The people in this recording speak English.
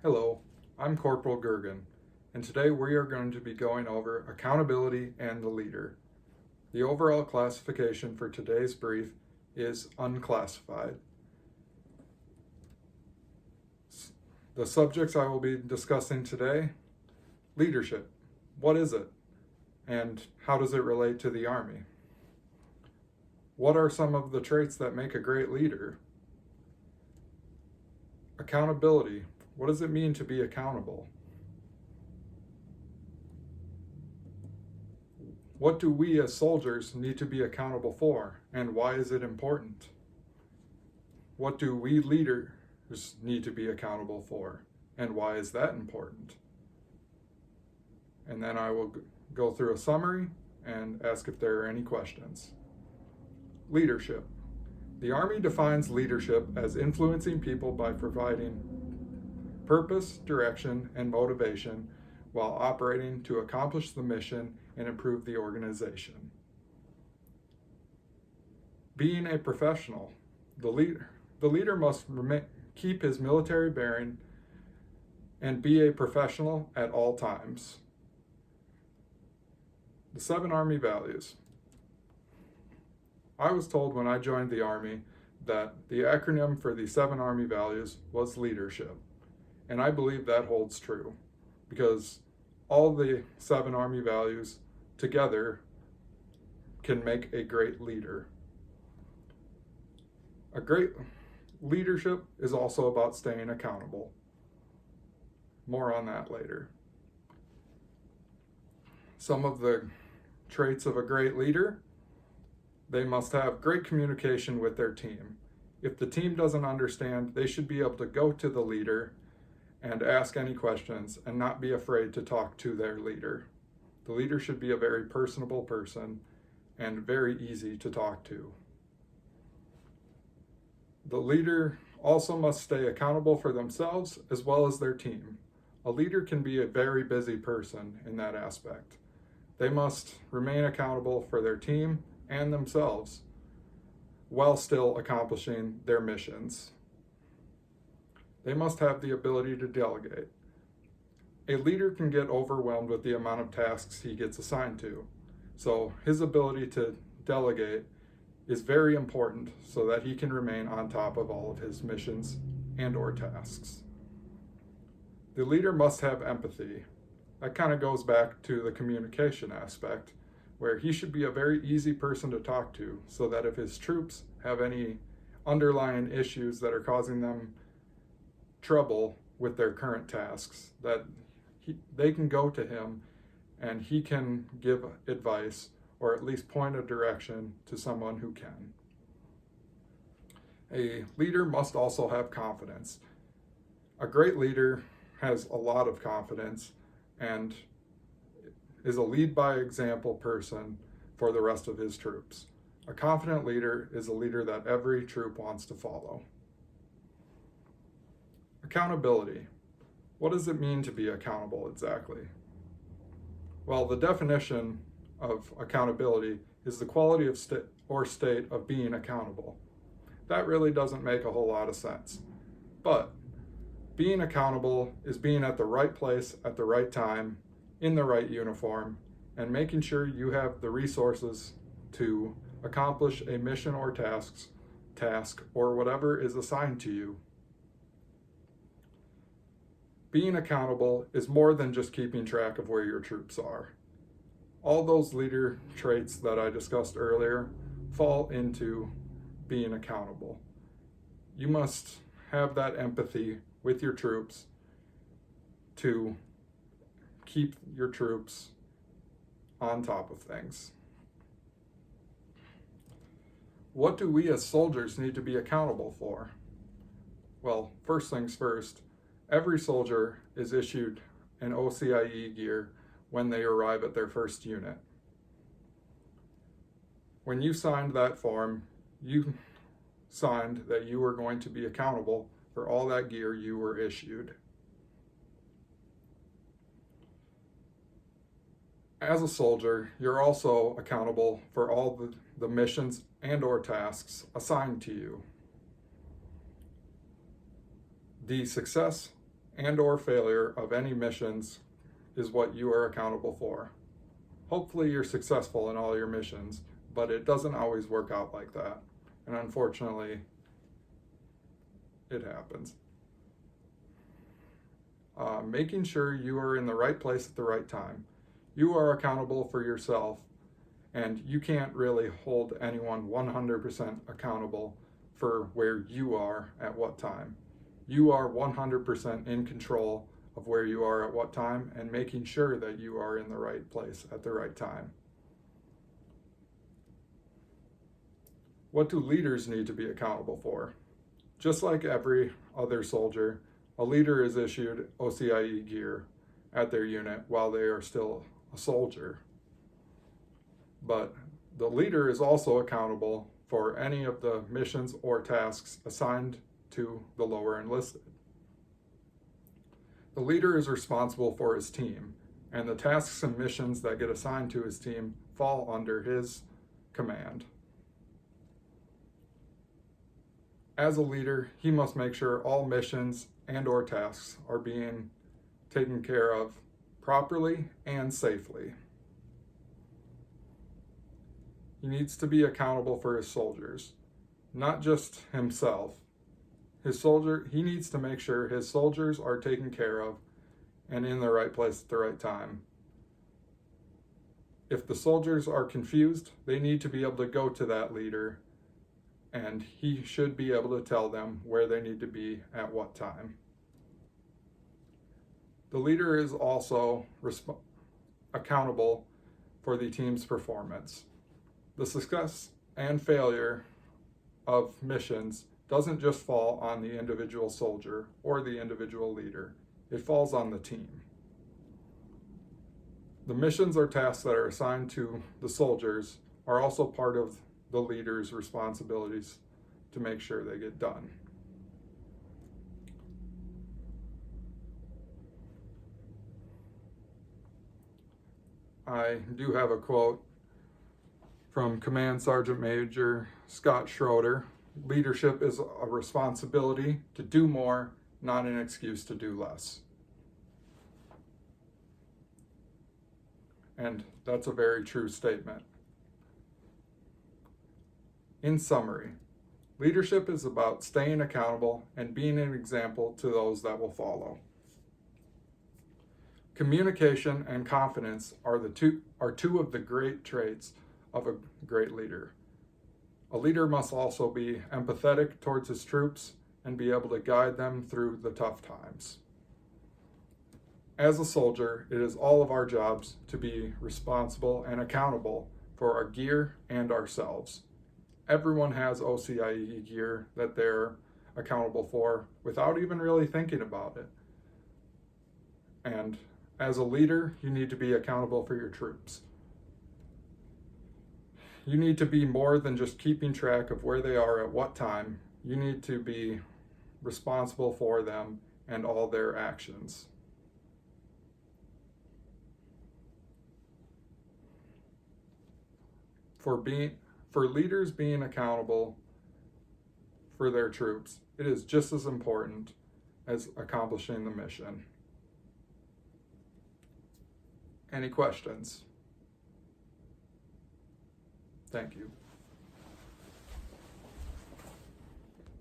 Hello, I'm Corporal Gergen, and today we are going to be going over accountability and the leader. The overall classification for today's brief is unclassified. The subjects I will be discussing today: leadership. What is it? And how does it relate to the Army? What are some of the traits that make a great leader? Accountability. What does it mean to be accountable? What do we as soldiers need to be accountable for, and why is it important? What do we leaders need to be accountable for, and why is that important? And then I will go through a summary and ask if there are any questions. Leadership. The Army defines leadership as influencing people by providing purpose, direction, and motivation while operating to accomplish the mission and improve the organization. Being a professional. The leader must keep his military bearing and be a professional at all times. The 7 Army values. I was told when I joined the Army that the acronym for the 7 Army values was leadership. And I believe that holds true, because all the 7 Army values together can make a great leader. A great leadership is also about staying accountable. More on that later. Some of the traits of a great leader: they must have great communication with their team. If the team doesn't understand, they should be able to go to the leader and ask any questions and not be afraid to talk to their leader. The leader should be a very personable person and very easy to talk to. The leader also must stay accountable for themselves as well as their team. A leader can be a very busy person in that aspect. They must remain accountable for their team and themselves while still accomplishing their missions. They must have the ability to delegate. A leader can get overwhelmed with the amount of tasks he gets assigned to, so his ability to delegate is very important so that he can remain on top of all of his missions and/or tasks. The leader must have empathy. That kind of goes back to the communication aspect, where he should be a very easy person to talk to, so that if his troops have any underlying issues that are causing them trouble with their current tasks, that they can go to him and he can give advice or at least point a direction to someone who can. A leader must also have confidence. A great leader has a lot of confidence and is a lead by example person for the rest of his troops. A confident leader is a leader that every troop wants to follow. Accountability. What does it mean to be accountable exactly? Well, the definition of accountability is the quality of state of being accountable. That really doesn't make a whole lot of sense. But being accountable is being at the right place at the right time, in the right uniform, and making sure you have the resources to accomplish a mission or task or whatever is assigned to you. Being accountable is more than just keeping track of where your troops are. All those leader traits that I discussed earlier fall into being accountable. You must have that empathy with your troops to keep your troops on top of things. What do we as soldiers need to be accountable for? Well, first things first, every soldier is issued an OCIE gear when they arrive at their first unit. When you signed that form, you signed that you were going to be accountable for all that gear you were issued. As a soldier, you're also accountable for all the missions and/or tasks assigned to you. The success and or failure of any missions is what you are accountable for. Hopefully you're successful in all your missions, but it doesn't always work out like that. And unfortunately, it happens. Making sure you are in the right place at the right time. You are accountable for yourself, and you can't really hold anyone 100% accountable for where you are at what time. You are 100% in control of where you are at what time and making sure that you are in the right place at the right time. What do leaders need to be accountable for? Just like every other soldier, a leader is issued OCIE gear at their unit while they are still a soldier. But the leader is also accountable for any of the missions or tasks assigned to the lower enlisted. The leader is responsible for his team, and the tasks and missions that get assigned to his team fall under his command. As a leader, he must make sure all missions and or tasks are being taken care of properly and safely. He needs to be accountable for his soldiers, not just himself. He needs to make sure his soldiers are taken care of and in the right place at the right time. If the soldiers are confused, they need to be able to go to that leader, and he should be able to tell them where they need to be at what time. The leader is also accountable for the team's performance. The success and failure of missions doesn't just fall on the individual soldier or the individual leader. It falls on the team. The missions or tasks that are assigned to the soldiers are also part of the leader's responsibilities to make sure they get done. I do have a quote from Command Sergeant Major Scott Schroeder. Leadership is a responsibility to do more, not an excuse to do less. And that's a very true statement. In summary, leadership is about staying accountable and being an example to those that will follow. Communication and confidence are two of the great traits of a great leader. A leader must also be empathetic towards his troops and be able to guide them through the tough times. As a soldier, it is all of our jobs to be responsible and accountable for our gear and ourselves. Everyone has OCIE gear that they're accountable for without even really thinking about it. And as a leader, you need to be accountable for your troops. You need to be more than just keeping track of where they are at what time. You need to be responsible for them and all their actions. For leaders being accountable for their troops, it is just as important as accomplishing the mission. Any questions? Thank you.